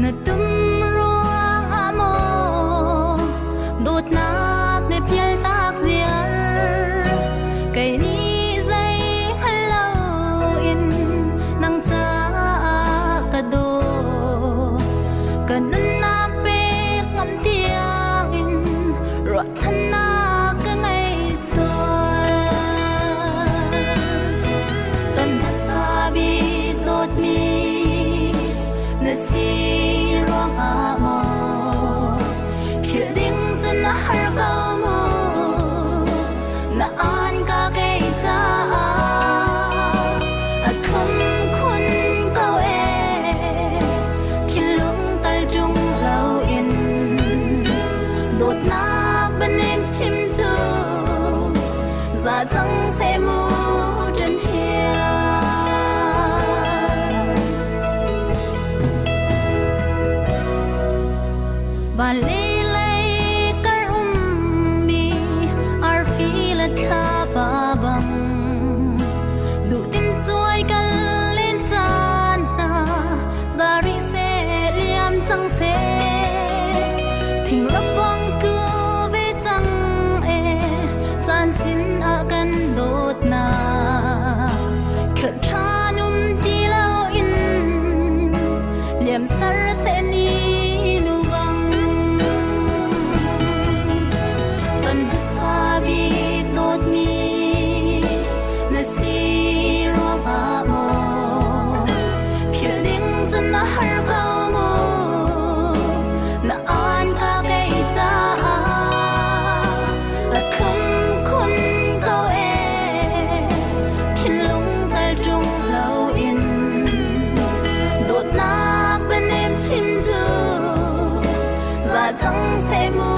na tumruang amo dot nak ne pial tak ziar kay ni zay halaw in nang ta kado kanun na pe ngam tiang in ro chan na ka ngai sol ton sabi dot mi na si rong amo phil ding chân na har cao mo na an ka kay ta at thum khun cao e thiên lung tal trung lâu in đột na bên em chim chu za chẳng sẽ mu chân hiền và lê lê kar mi ar phi la tha ba bang du tin chuai kan lên chan na zari se liam chang se thing rap bang tu ve chang e chan sin a kan dot na khar thanum ti lao in liam sar se ni har cao mo na an ka kay ta at thum khun cao e thiên lung tal trung lâu in đột na bên em chim chu za chẳng sẽ mu